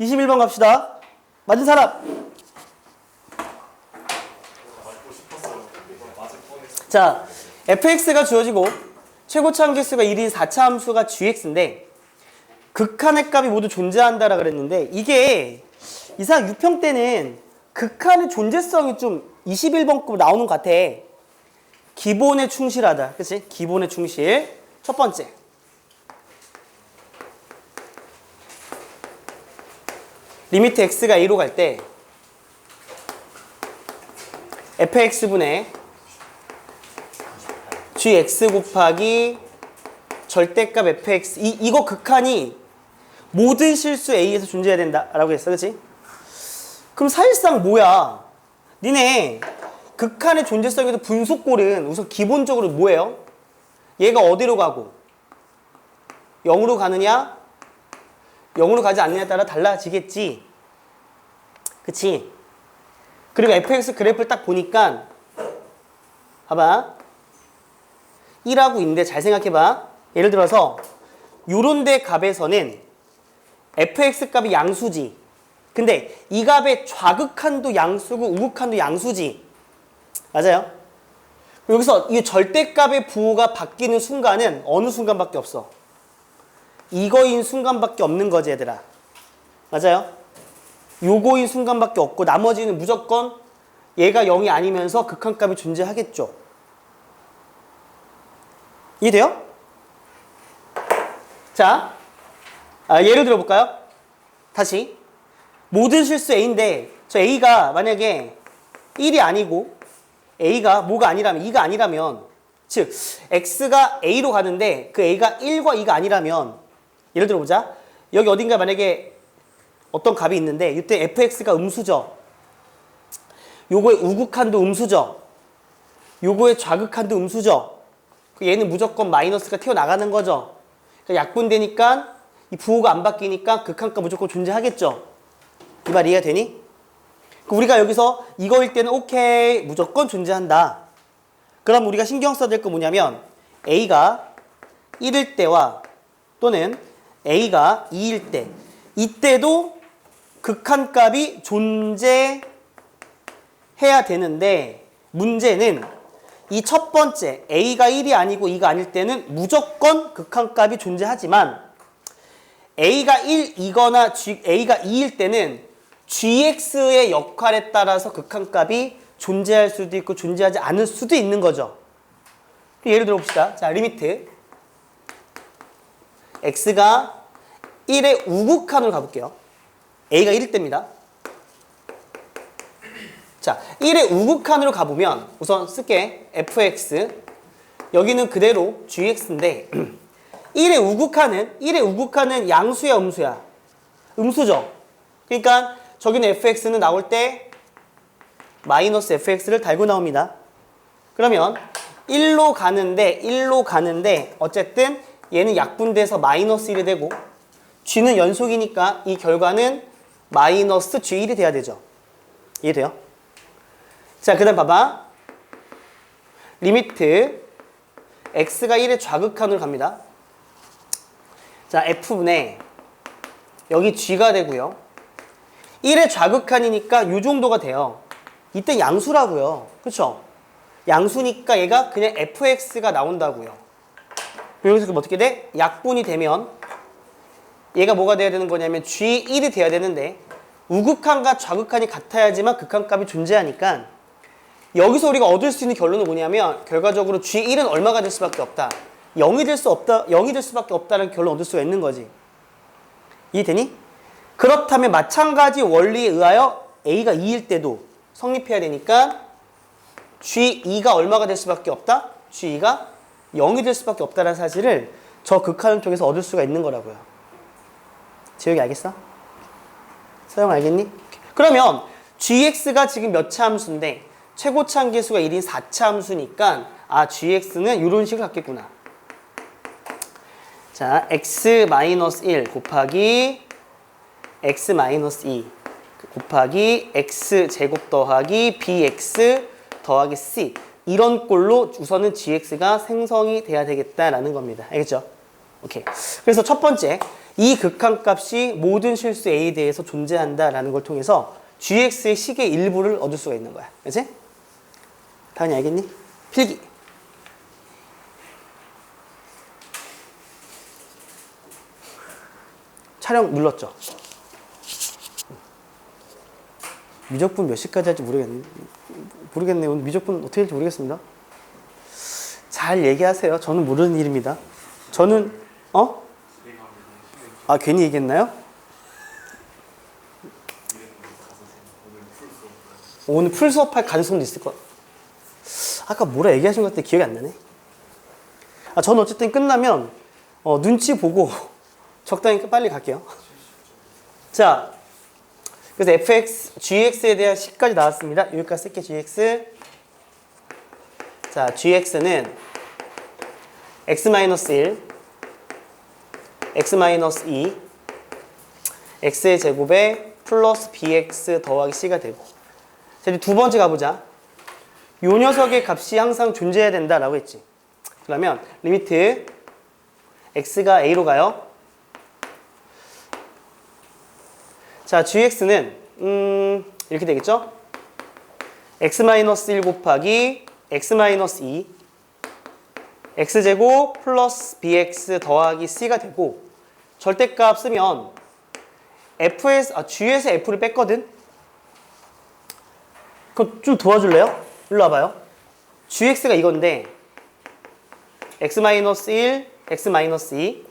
21번 갑시다. 맞은 사람. 자, fx가 주어지고 최고차 함수가 1인 4차 함수가 gx인데 극한의 값이 모두 존재한다라 그랬는데 이게 이상 유평 때는 극한의 존재성이 좀 21번급 나오는 것 같아. 기본에 충실하다. 그치? 기본에 충실. 첫 번째. 리미트 x가 a로 갈 때 fx분의 gx 곱하기 절대값 fx 이거 극한이 모든 실수 a에서 존재해야 된다라고 했어. 그치? 그럼 사실상 뭐야? 니네 극한의 존재성에서 분속골은 우선 기본적으로 뭐예요? 얘가 어디로 가고 0으로 가느냐 0으로 가지 않느냐에 따라 달라지겠지. 그치? 그리고 fx 그래프를 딱 보니까 봐봐 1하고 있는데 잘 생각해봐. 예를 들어서 요런 데 값에서는 fx 값이 양수지. 근데 이 값의 좌극한도 양수고 우극한도 양수지. 맞아요? 여기서 이 절대값의 부호가 바뀌는 순간은 어느 순간밖에 없어? 이거인 순간밖에 없는 거지 얘들아. 맞아요? 요거인 순간밖에 없고 나머지는 무조건 얘가 0이 아니면서 극한값이 존재하겠죠. 이해돼요? 자, 예를 들어볼까요? 다시 모든 실수 a인데 저 a가 만약에 1이 아니고 a가 뭐가 아니라면 2가 아니라면 즉 x가 a로 가는데 그 a가 1과 2가 아니라면 예를 들어보자. 여기 어딘가 만약에 어떤 값이 있는데 이때 fx가 음수죠. 요거의 우극한도 음수죠. 요거의 좌극한도 음수죠. 얘는 무조건 마이너스가 튀어나가는 거죠. 그러니까 약분되니까 이 부호가 안 바뀌니까 극한값 무조건 존재하겠죠. 이 말 이해가 되니? 우리가 여기서 이거일 때는 오케이 무조건 존재한다. 그럼 우리가 신경 써야 될 거 뭐냐면 a가 1일 때와 또는 a가 2일 때 이때도 극한값이 존재해야 되는데 문제는 이 첫 번째 a가 1이 아니고 2가 아닐 때는 무조건 극한값이 존재하지만 a가 1이거나 a가 2일 때는 gx의 역할에 따라서 극한값이 존재할 수도 있고 존재하지 않을 수도 있는 거죠. 예를 들어 봅시다. 자, 리미트 x가 1의 우극한으로 가볼게요. a가 1일 때입니다. 자, 1의 우극한으로 가보면 우선 쓸게. fx 여기는 그대로 gx인데 1의 우극한은 양수야 음수야? 음수죠. 그러니까 저기는 fx는 나올 때 마이너스 fx를 달고 나옵니다. 그러면 1로 가는데 어쨌든 얘는 약분돼서 마이너스 1이 되고 g는 연속이니까 이 결과는 마이너스 g1이 돼야 되죠. 이해돼요? 자, 그 다음 봐봐. 리미트 x가 1의 좌극한으로 갑니다. 자, f분의 여기 g가 되고요. 1의 좌극한이니까 이 정도가 돼요. 이때 양수라고요. 그쵸? 양수니까 얘가 그냥 fx가 나온다고요. 여기서 그럼 어떻게 돼? 약분이 되면 얘가 뭐가 돼야 되는 거냐면 g1이 돼야 되는데 우극한과 좌극한이 같아야지만 극한값이 존재하니까 여기서 우리가 얻을 수 있는 결론은 뭐냐면 결과적으로 g1은 얼마가 될 수밖에 없다. 0이 될 수밖에 없다는 결론 얻을 수가 있는 거지. 이해되니? 그렇다면 마찬가지 원리에 의하여 a가 2일 때도 성립해야 되니까 g2가 얼마가 될 수밖에 없다? g2가 0이 될 수밖에 없다는 사실을 저 극한을 통해서 얻을 수가 있는 거라고요. 재혁이 알겠어? 서영 알겠니? 그러면 gx가 지금 몇 차 함수인데 최고차 함계수가 1인 4차 함수니까 gx는 이런 식으로 갖겠구나. 자, x-1 곱하기 x-2 곱하기 x제곱 더하기 bx 더하기 c 이런 꼴로 우선은 gx가 생성이 돼야 되겠다라는 겁니다. 알겠죠? 오케이. 그래서 첫 번째 이 극한값이 모든 실수 A에 대해서 존재한다라는 걸 통해서 gx의 식의 일부를 얻을 수가 있는 거야. 그치? 다은이 알겠니? 필기. 촬영 눌렀죠? 미적분 몇 시까지 할지 모르겠네요. 오늘 미적분 어떻게 할지 모르겠습니다. 잘 얘기하세요. 저는 모르는 일입니다. 저는 괜히 얘기했나요? 오늘 풀 수업할 가능성도 있을 것. 아까 뭐라 얘기하신 것 같은데 기억이 안 나네. 저는 어쨌든 끝나면 눈치 보고 적당히 빨리 갈게요. 자, 그래서 fx, gx에 대한 식까지 나왔습니다. 여기까지 쓸게. gx. 자, gx는 x-1, x-2, x의 제곱에 플러스 bx 더하기 c가 되고. 자, 이제 두 번째 가보자. 요 녀석의 값이 항상 존재해야 된다라고 했지. 그러면 리미트 x가 a로 가요. 자, gx는 이렇게 되겠죠? x-1 곱하기 x-2 x제곱 플러스 bx 더하기 c가 되고, 절대값 쓰면 g에서 f를 뺐거든? 그럼 좀 도와줄래요? 일로 와봐요. gx가 이건데 x-1, x-2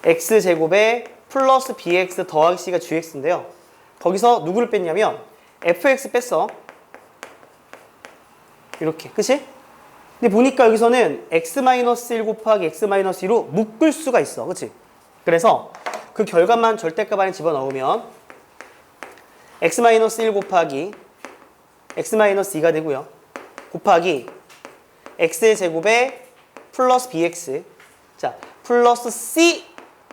x제곱에 플러스 bx 더하기 c가 gx인데요. 거기서 누구를 뺐냐면 fx 뺐어. 이렇게. 그치? 근데 보니까 여기서는 x-1 곱하기 x-2로 묶을 수가 있어. 그치? 그래서 그 결과만 절대값 안에 집어넣으면 x-1 곱하기 x-2가 되고요. 곱하기 x의 제곱에 플러스 bx. 자, 플러스 c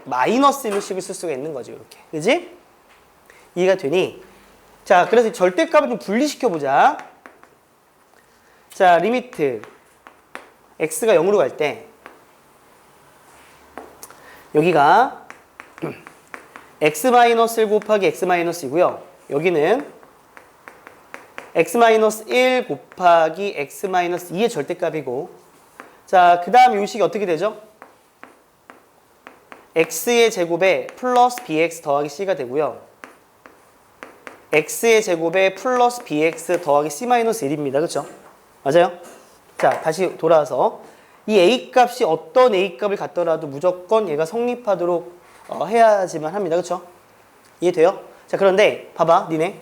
마이너스 1로 식을 쓸 수가 있는 거죠. 이렇게. 그지? 이해가 되니? 자, 그래서 절대값을 좀 분리시켜보자. 자, 리미트 x가 0으로 갈 때 여기가 x-1 곱하기 x-2고요. 여기는 x-1 곱하기 x-2의 절대값이고, 자, 그 다음 이 식이 어떻게 되죠? x의 제곱에 플러스 bx 더하기 c가 되고요. x의 제곱에 플러스 bx 더하기 c-1입니다. 그렇죠? 맞아요? 자, 다시 돌아와서 이 a 값이 어떤 a 값을 갖더라도 무조건 얘가 성립하도록 해야지만 합니다. 그렇죠? 이해돼요? 자, 그런데 봐봐, 니네.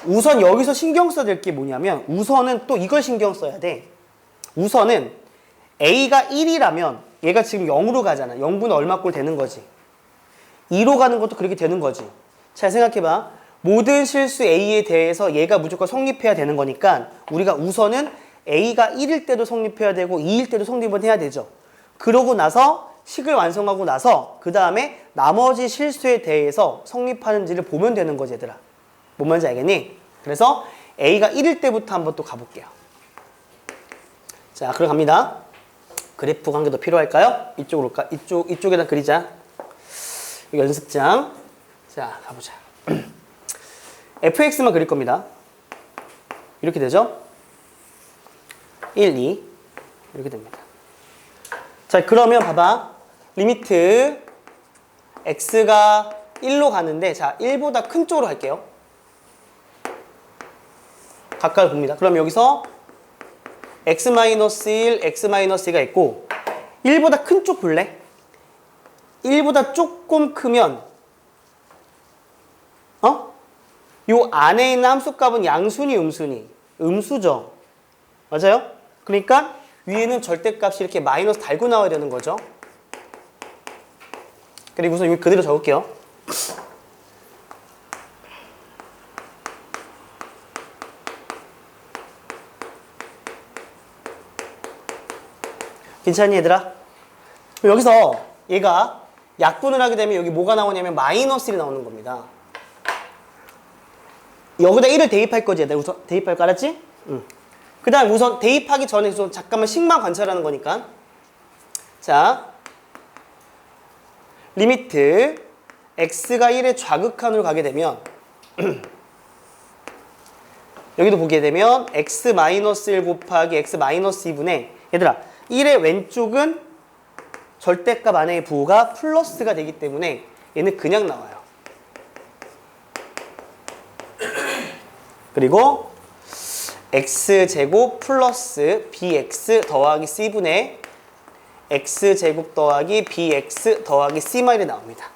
우선 여기서 신경 써야 될 게 뭐냐면, 우선은 또 이걸 신경 써야 돼. 우선은 a가 1이라면 얘가 지금 0으로 가잖아. 0분의 얼마꼴 되는 거지. 2로 가는 것도 그렇게 되는 거지. 잘 생각해봐. 모든 실수 a에 대해서 얘가 무조건 성립해야 되는 거니까 우리가 우선은 a가 1일 때도 성립해야 되고 2일 때도 성립은 해야 되죠. 그러고 나서 식을 완성하고 나서 그 다음에 나머지 실수에 대해서 성립하는지를 보면 되는 거지, 얘들아. 뭔 말인지 알겠니? 그래서 a가 1일 때부터 한번 또 가볼게요. 자, 그럼 갑니다. 그래프 관계도 필요할까요? 이쪽으로 이쪽에다 그리자. 여기 연습장. 자, 가보자. fx만 그릴 겁니다. 이렇게 되죠? 1, 2 이렇게 됩니다. 자, 그러면 봐봐. 리미트 x가 1로 가는데, 자, 1보다 큰 쪽으로 갈게요. 가까이 봅니다. 그럼 여기서 x-1, x-2가 있고, 1보다 큰 쪽 볼래? 1보다 조금 크면 요 안에 있는 함수값은 양순이, 음순이? 음수죠. 맞아요? 그러니까 위에는 절대값이 이렇게 마이너스 달고 나와야 되는 거죠. 그리고 우선 여기 그대로 적을게요. 괜찮니, 얘들아? 여기서 얘가 약분을 하게 되면 여기 뭐가 나오냐면 마이너스 1이 나오는 겁니다. 여기다 1을 대입할 거지, 얘들아. 우선 대입할 거 알았지? 응. 그 다음 우선 대입하기 전에 우선 잠깐만 식만 관찰하는 거니까. 자, 리미트 x가 1의 좌극한으로 가게 되면 여기도 보게 되면 x-1 곱하기 x-2분의 얘들아 1의 왼쪽은 절대값 안의 부호가 플러스가 되기 때문에 얘는 그냥 나와요. 그리고 x제곱 플러스 bx 더하기 c분의 x제곱 더하기 bx 더하기 c-1이 나옵니다.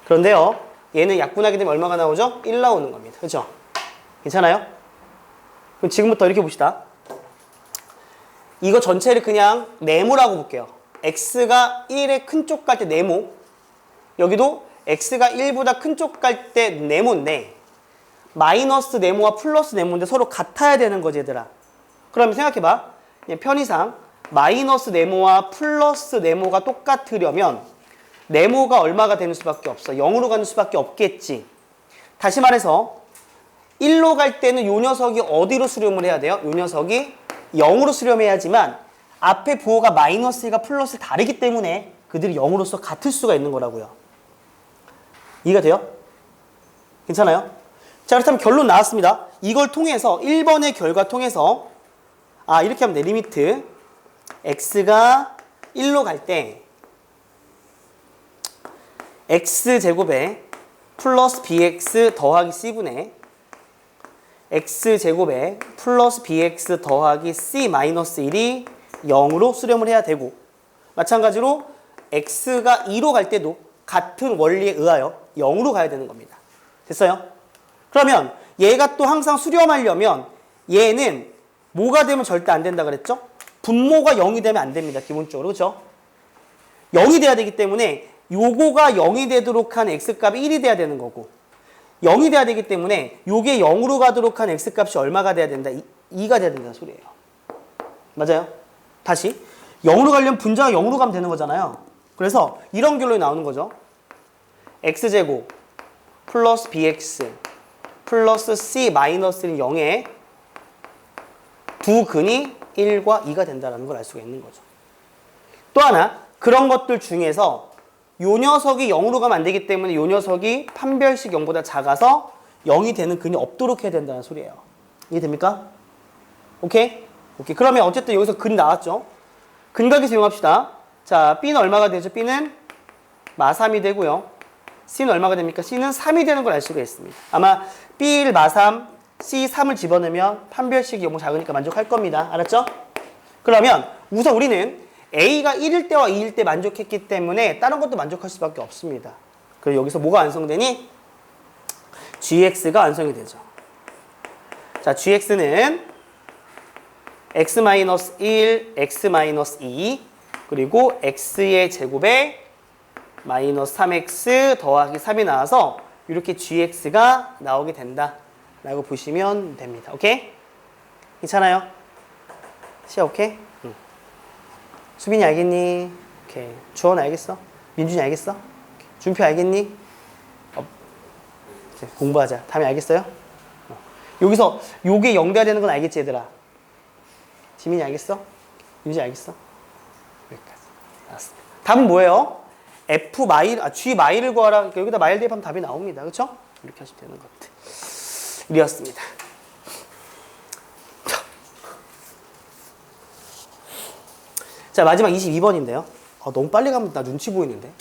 그런데요, 얘는 약분하게 되면 얼마가 나오죠? 1 나오는 겁니다. 그렇죠? 괜찮아요? 그럼 지금부터 이렇게 봅시다. 이거 전체를 그냥 네모라고 볼게요. x가 1의 큰 쪽 갈 때 네모, 여기도 x가 1보다 큰 쪽 갈 때 네모인데 마이너스 네모와 플러스 네모인데 서로 같아야 되는 거지 얘들아. 그러면 생각해봐. 그냥 편의상 마이너스 네모와 플러스 네모가 똑같으려면 네모가 얼마가 되는 수밖에 없어. 0으로 가는 수밖에 없겠지. 다시 말해서 1로 갈 때는 요 녀석이 어디로 수렴을 해야 돼요? 요 녀석이 0으로 수렴해야지만 앞에 부호가 마이너스 1과 플러스 다르기 때문에 그들이 0으로서 같을 수가 있는 거라고요. 이해가 돼요? 괜찮아요? 자, 그렇다면 결론 나왔습니다. 이걸 통해서 1번의 결과 통해서 이렇게 하면 돼. 리미트 x가 1로 갈 때 x제곱에 플러스 bx 더하기 c분의 x제곱에 플러스 bx 더하기 c 마이너스 1이 0으로 수렴을 해야 되고, 마찬가지로 x가 2로 갈 때도 같은 원리에 의하여 0으로 가야 되는 겁니다. 됐어요? 그러면 얘가 또 항상 수렴하려면 얘는 뭐가 되면 절대 안 된다 그랬죠? 분모가 0이 되면 안 됩니다. 기본적으로. 그렇죠? 0이 돼야 되기 때문에 요거가 0이 되도록 한 x값이 1이 돼야 되는 거고, 0이 돼야 되기 때문에 요게 0으로 가도록 한 x값이 얼마가 돼야 된다? 2가 돼야 된다는 소리예요. 맞아요? 다시 0으로 가려면 분자가 0으로 가면 되는 거잖아요. 그래서 이런 결론이 나오는 거죠. x제곱 플러스 bx 플러스 c 마이너스는 0에 두 근이 1과 2가 된다는 걸 알 수가 있는 거죠. 또 하나, 그런 것들 중에서 요 녀석이 0으로 가면 안 되기 때문에 요 녀석이 판별식 0보다 작아서 0이 되는 근이 없도록 해야 된다는 소리예요. 이해됩니까? 오케이? 오케이. 그러면 어쨌든 여기서 근 나왔죠? 근각에서 이용합시다. 자, B는 얼마가 되죠? B는 마3이 되고요. C는 얼마가 됩니까? C는 3이 되는 걸 알 수가 있습니다. 아마 B1 마3, C3을 집어넣으면 판별식이 0보다 작으니까 만족할 겁니다. 알았죠? 그러면 우선 우리는 A가 1일 때와 2일 때 만족했기 때문에 다른 것도 만족할 수밖에 없습니다. 그리고 여기서 뭐가 완성되니? GX가 완성이 되죠. 자, GX는 x-1, x-2 그리고 x의 제곱에 마이너스 3x 더하기 3이 나와서 이렇게 GX가 나오게 된다 라고 보시면 됩니다. 오케이? 괜찮아요? 시야 오케이? 수빈이 알겠니? 오케이. 주원 알겠어? 민준이 알겠어? 오케이. 준표 알겠니? 공부하자. 다음에 알겠어요? 여기서 요게 0 돼야 되는 건 알겠지 얘들아? 지민이 알겠어? 민준이 알겠어? 여기까지. 알았습니다. 답은 뭐예요? F 마일, G 마일을 구하라. 그러니까 여기다 마일 대입하면 답이 나옵니다. 그렇죠? 이렇게 하시면 되는 것들. 이었습니다. 자, 마지막 22번인데요. 너무 빨리 가면 나 눈치 보이는데.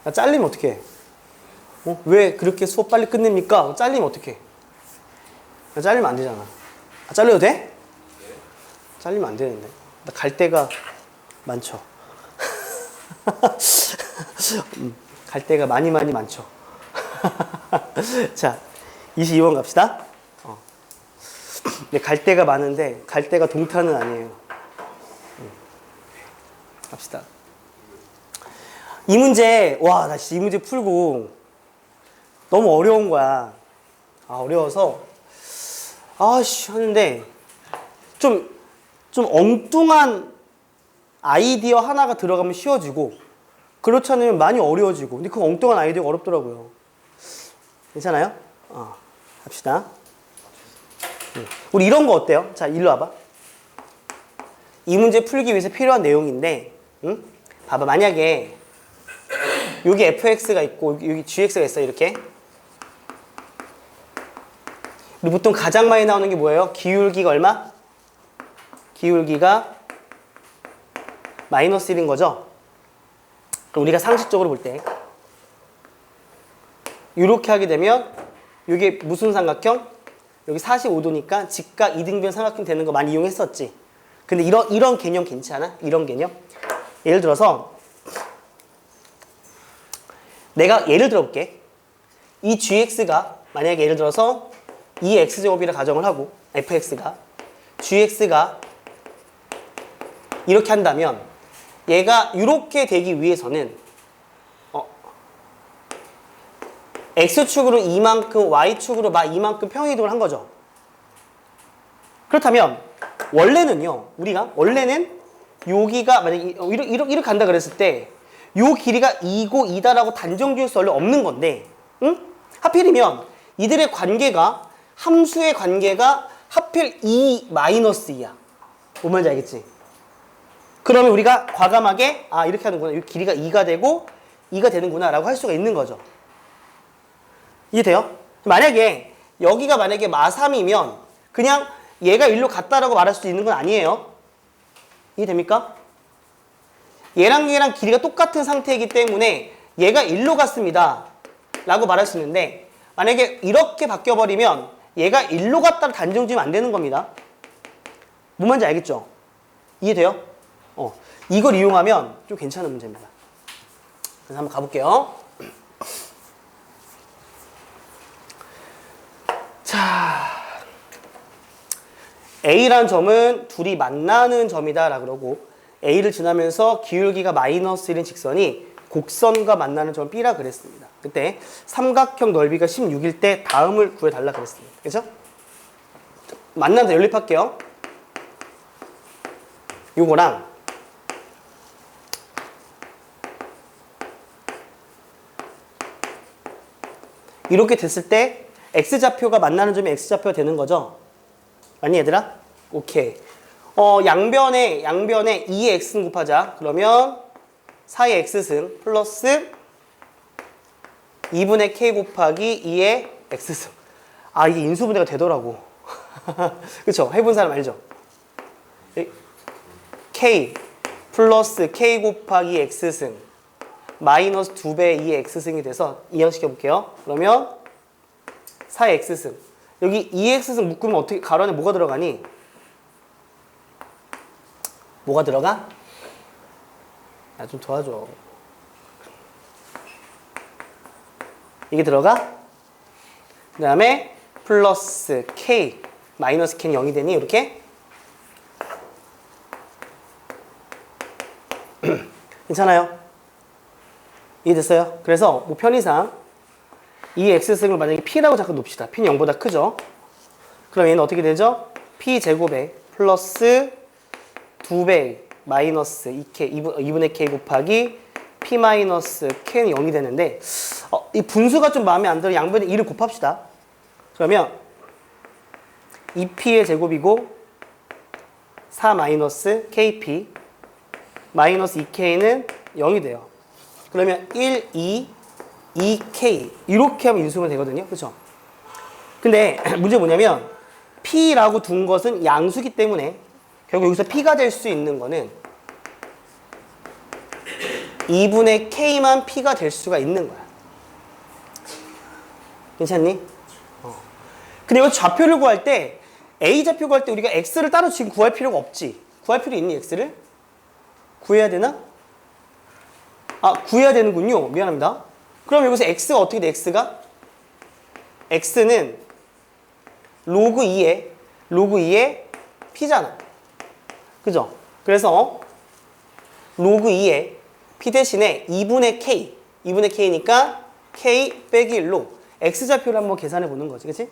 나 잘리면 어떡해? 왜 그렇게 수업 빨리 끝냅니까? 잘리면 어떡해? 나 잘리면 안 되잖아. 잘려도 돼? 잘리면 안 되는데. 나 갈 데가 많죠. 갈 데가 많이 많죠. 자, 22번 갑시다. 갈 데가 많은데 갈 데가 동탄은 아니에요. 갑시다. 이 문제, 와, 나 이 문제 풀고 너무 어려운 거야. 어려워서 하는데 좀 엉뚱한 아이디어 하나가 들어가면 쉬워지고 그렇지 않으면 많이 어려워지고. 근데 그 엉뚱한 아이디어가 어렵더라고요. 괜찮아요? 합시다. 우리 이런 거 어때요? 자, 일로 와봐. 이 문제 풀기 위해서 필요한 내용인데, 봐봐. 만약에 여기 fx가 있고 여기 gx가 있어요. 이렇게. 그리고 보통 가장 많이 나오는 게 뭐예요? 기울기가 얼마? 기울기가 마이너스 1인 거죠. 그럼 우리가 상식적으로 볼 때 이렇게 하게 되면 이게 무슨 삼각형? 여기 45도니까 직각 이등변 삼각형 되는 거 많이 이용했었지. 근데 이런 개념 괜찮아? 이런 개념? 예를 들어서 내가 예를 들어볼게. 이 gx가 만약에 예를 들어서 2x제곱이라 가정을 하고 fx가 gx가 이렇게 한다면 얘가 이렇게 되기 위해서는 x축으로 이만큼 y축으로 이만큼 평행이동을 한 거죠. 그렇다면 원래는요. 우리가 원래는 여기가 만약에 이렇게 간다 그랬을 때 요 길이가 2고 2다라고 단정 지을 수 원래 없는 건데 응? 하필이면 이들의 관계가 함수의 관계가 하필 2 마이너스 2야. 뭔 말인지 알겠지? 그러면 우리가 과감하게 이렇게 하는구나. 이 길이가 2가 되고 2가 되는구나 라고 할 수가 있는 거죠. 이해돼요? 만약에 여기가 만약에 마3이면 그냥 얘가 일로 갔다라고 말할 수 있는 건 아니에요. 이해됩니까? 얘랑 길이가 똑같은 상태이기 때문에 얘가 일로 갔습니다 라고 말할 수 있는데 만약에 이렇게 바뀌어버리면 얘가 일로 갔다를 단정 지으면 안 되는 겁니다. 뭔 말인지 알겠죠? 이해돼요? 이걸 이용하면 좀 괜찮은 문제입니다. 그래서 한번 가볼게요. 자, A라는 점은 둘이 만나는 점이다 라고 그러고 A를 지나면서 기울기가 마이너스 1인 직선이 곡선과 만나는 점 B라 그랬습니다. 그때 삼각형 넓이가 16일 때 다음을 구해달라 그랬습니다. 그렇죠? 만나서 연립할게요. 요거랑 이렇게 됐을 때 X좌표가 만나는 점이 X좌표가 되는 거죠? 아니 얘들아? 오케이. 양변에 2의 X승 곱하자. 그러면 4의 X승 플러스 2분의 K 곱하기 2의 X승. 이게 인수분해가 되더라고. 그쵸? 해본 사람 알죠? K 플러스 K 곱하기 X승 마이너스 2배 2의 X승이 돼서 이항시켜 볼게요. 그러면 4의 X승. 여기 2X승 묶으면 어떻게, 가로 안에 뭐가 들어가니? 뭐가 들어가? 나 좀 도와줘. 이게 들어가? 그 다음에 플러스 K 마이너스 K는 0이 되니 이렇게? 괜찮아요? 이해됐어요? 그래서 뭐 편의상 이 X승을 만약에 P라고 잠깐 놓읍시다. P는 0보다 크죠? 그럼 얘는 어떻게 되죠? P제곱에 플러스 2배 마이너스 2분의 K 곱하기 P 마이너스 K는 0이 되는데 이 분수가 좀 마음에 안 들어 양변에 2를 곱합시다. 그러면 2P의 제곱이고 4 마이너스 KP 마이너스 2K는 0이 돼요. 그러면 1, 2K 이렇게 하면 인수분 되거든요. 그렇죠? 근데 문제 뭐냐면 P라고 둔 것은 양수기 때문에 결국 여기서 P가 될 수 있는 거는 2분의 K만 P가 될 수가 있는 거야. 괜찮니? 근데 이거 좌표를 구할 때 A좌표 구할 때 우리가 X를 따로 지금 구할 필요가 없지. 구할 필요 있니 X를? 구해야 되나? 구해야 되는군요. 미안합니다. 그럼 여기서 X가 어떻게 돼? X는 로그 2의 P잖아. 그죠? 그래서 로그 2의 P 대신에 2분의 K니까 K 빼기 1로 X좌표를 한번 계산해 보는 거지. 그치?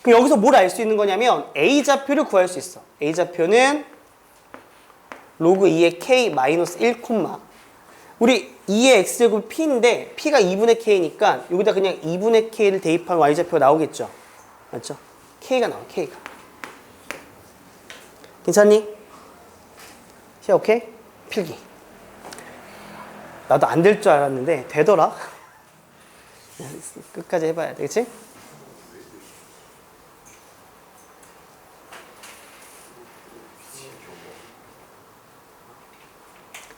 그럼 여기서 뭘 알 수 있는 거냐면 A좌표를 구할 수 있어. A좌표는 로그 2의 K 마이너스 1, 우리 2의 X제곱 P인데 P가 2분의 K니까 여기다 그냥 2분의 K를 대입하면 Y좌표가 나오겠죠. 맞죠? K가 나와, K가. 괜찮니? 오케이? 필기. 나도 안 될 줄 알았는데 되더라. 끝까지 해봐야 돼, 그치?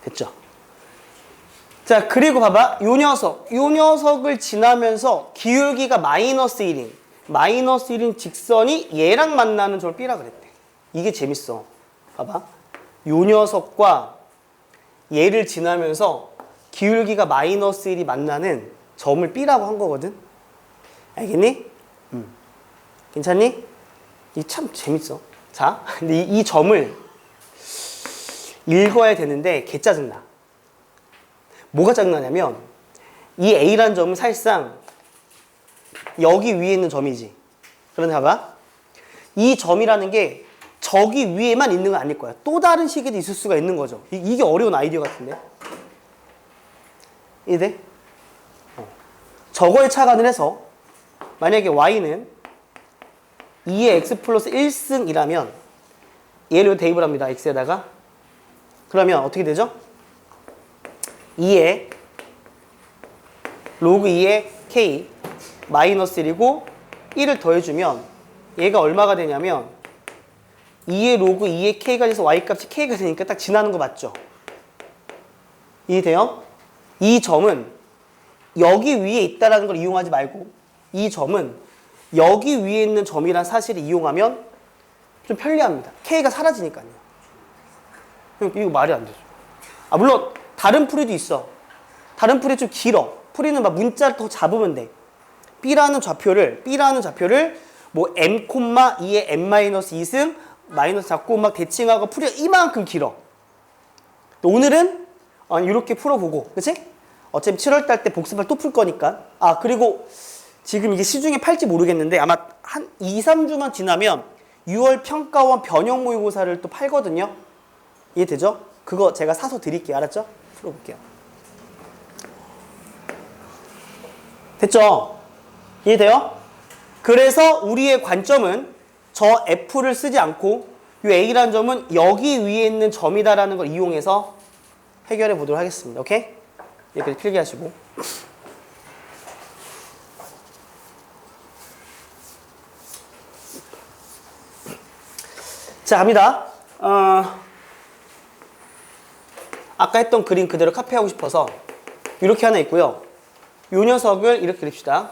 됐죠? 자, 그리고 봐봐. 요 녀석을 지나면서 기울기가 마이너스 1인 마이너스 1인 직선이 얘랑 만나는 점을 B라 그랬대. 이게 재밌어. 봐봐. 요 녀석과 얘를 지나면서 기울기가 마이너스 1이 만나는 점을 B라고 한 거거든. 알겠니? 괜찮니? 이 참 재밌어. 자, 근데 이 점을 읽어야 되는데 개 짜증나. 뭐가 짜증나냐면 이 A라는 점은 사실상 여기 위에 있는 점이지. 그런데 봐봐. 이 점이라는 게 저기 위에만 있는 건 아닐 거야. 또 다른 식에도 있을 수가 있는 거죠. 이게 어려운 아이디어 같은데. 이해돼? 저거에 착안을 해서 만약에 y는 2의 x 플러스 1승이라면 얘를 대입을 합니다. x에다가. 그러면 어떻게 되죠? 2의 로그 2의 k 마이너스 1이고 1을 더해주면 얘가 얼마가 되냐면 2의 로그 2의 k가 돼서 y 값이 k가 되니까 딱 지나는 거 맞죠? 이해돼요? 이 점은 여기 위에 있다는 걸 이용하지 말고 이 점은 여기 위에 있는 점이란 사실을 이용하면 좀 편리합니다. k가 사라지니까요. 이거 말이 안 되죠. 아, 물론 다른 풀이도 있어. 다른 풀이 좀 길어. 풀이는 막 문자를 더 잡으면 돼. B라는 좌표를 뭐 m, 2의 m-2승 마이너스 잡고 막 대칭하고 풀이가 이만큼 길어. 오늘은 이렇게 풀어보고, 그치? 어차피 7월달 때 복습할 또 풀 거니까. 아, 그리고 지금 이게 시중에 팔지 모르겠는데 아마 한 2, 3주만 지나면 6월 평가원 변형 모의고사를 또 팔거든요. 이해되죠? 그거 제가 사서 드릴게요. 알았죠? 풀어볼게요. 됐죠? 이해돼요? 그래서 우리의 관점은 저 F를 쓰지 않고 이 A라는 점은 여기 위에 있는 점이다라는 걸 이용해서 해결해 보도록 하겠습니다. 오케이? 여기까지 필기하시고. 자, 갑니다. 아까 했던 그림 그대로 카피하고 싶어서 이렇게 하나 있고요. 이 녀석을 이렇게 그립시다.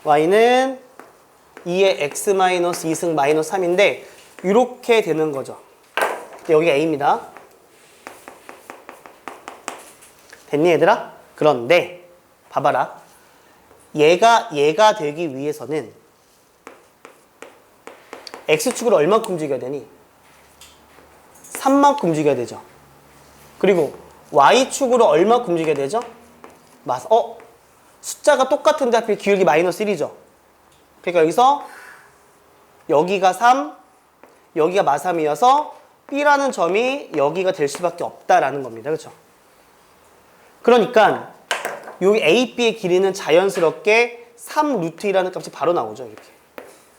y는 2의 x-2승 마이너스 3인데 이렇게 되는 거죠. 여기가 a입니다. 됐니 얘들아? 그런데 봐봐라. 얘가 되기 위해서는 x축으로 얼마큼 움직여야 되니? 3만큼 움직여야 되죠. 그리고 y축으로 얼마큼 움직여야 되죠? 맞아. 숫자가 똑같은데 하필 기울기 마이너스 1이죠. 그러니까 여기서 여기가 3, 여기가 마3이어서 B라는 점이 여기가 될 수밖에 없다라는 겁니다. 그렇죠? 그러니까 여기 A, B의 길이는 자연스럽게 3 루트 2라는 값이 바로 나오죠. 이렇게.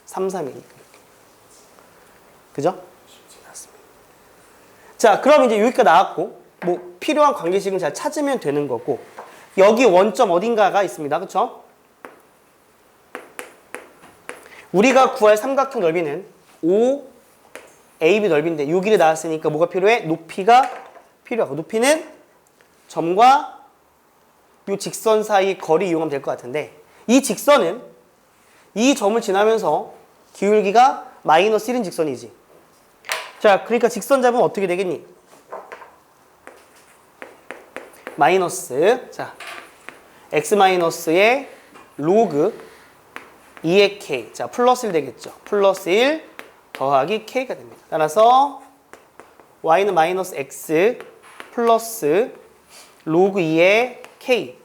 3, 3이니까. 이렇게. 그죠? 자, 그럼 이제 여기가 나왔고 뭐 필요한 관계식은 잘 찾으면 되는 거고 여기 원점 어딘가가 있습니다. 그쵸? 우리가 구할 삼각형 넓이는 OAB 넓이인데 요 길이 나왔으니까 뭐가 필요해? 높이가 필요하고 높이는 점과 요 직선 사이 거리 이용하면 될 것 같은데 이 직선은 이 점을 지나면서 기울기가 마이너스 1인 직선이지. 자, 그러니까 직선 잡으면 어떻게 되겠니? 마이너스, 자, x-의 로그 2의 k, 자, 플러스 1 되겠죠. 플러스 1 더하기 k가 됩니다. 따라서 y는 마이너스 x 플러스 로그 2의 k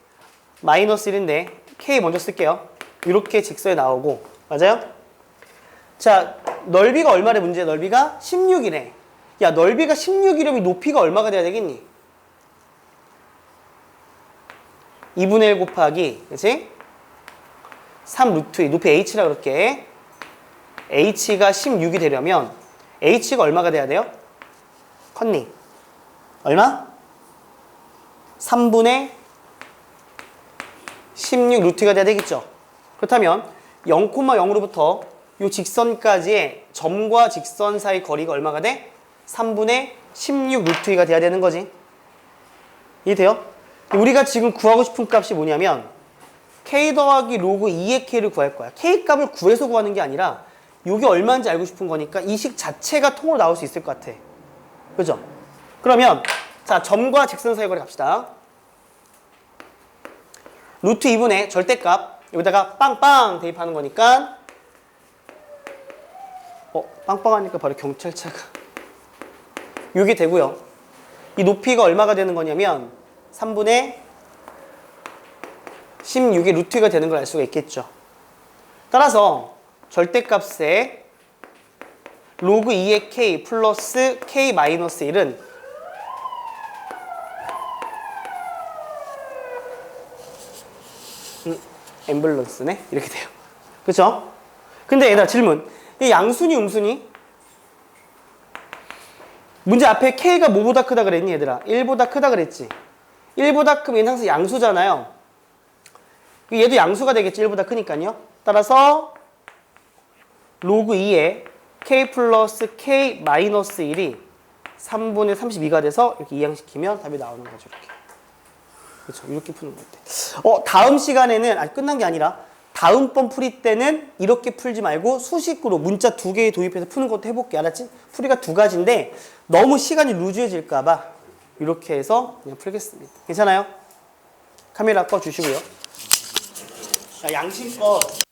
마이너스 1인데 k 먼저 쓸게요. 이렇게 직선이 나오고, 맞아요? 자, 넓이가 얼마래 문제? 넓이가 16이래. 야, 넓이가 16이려면 높이가 얼마가 돼야 되겠니? 2분의 1 곱하기, 그치? 3 루트 2, 높이 h라 그럴게. h가 16이 되려면 h가 얼마가 돼야 돼요? 컸니? 얼마? 3분의 16 루트가 돼야 되겠죠. 그렇다면 0,0으로부터 이 직선까지의 점과 직선 사이 거리가 얼마가 돼? 3분의 16 루트가 돼야 되는 거지. 이해돼요? 우리가 지금 구하고 싶은 값이 뭐냐면 k 더하기 로그 2의 k를 구할 거야. k 값을 구해서 구하는 게 아니라 이게 얼마인지 알고 싶은 거니까 이 식 자체가 통으로 나올 수 있을 것 같아. 그죠? 그러면 자, 점과 직선 사이 거리 갑시다. 루트 2분의 절대값 여기다가 빵빵 대입하는 거니까 빵빵하니까 바로 경찰차가 이게 되고요. 이 높이가 얼마가 되는 거냐면 3분의 16의 루트가 되는 걸 알 수가 있겠죠. 따라서 절대값에 로그 2의 k 플러스 k 마이너스 1은 앰뷸런스네? 이렇게 돼요. 그쵸? 근데 얘들아 질문. 이 양순이 음순이? 문제 앞에 k가 뭐보다 크다 그랬니 얘들아? 1보다 크다 그랬지? 1보다 크면 얘는 항상 양수잖아요. 얘도 양수가 되겠지 1보다 크니까요. 따라서 로그 2에 k 플러스 k 마이너스 1이 3분의 32가 돼서 이렇게 이항시키면 답이 나오는 거죠. 이렇게. 그렇죠. 이렇게 푸는 건데. 다음 시간에는 아니 끝난 게 아니라 다음번 풀이 때는 이렇게 풀지 말고 수식으로 문자 2개 도입해서 푸는 것도 해볼게. 알았지? 풀이가 2가지인데 너무 시간이 루즈해질까 봐 이렇게 해서 그냥 풀겠습니다. 괜찮아요? 카메라 꺼 주시고요. 자, 양심껏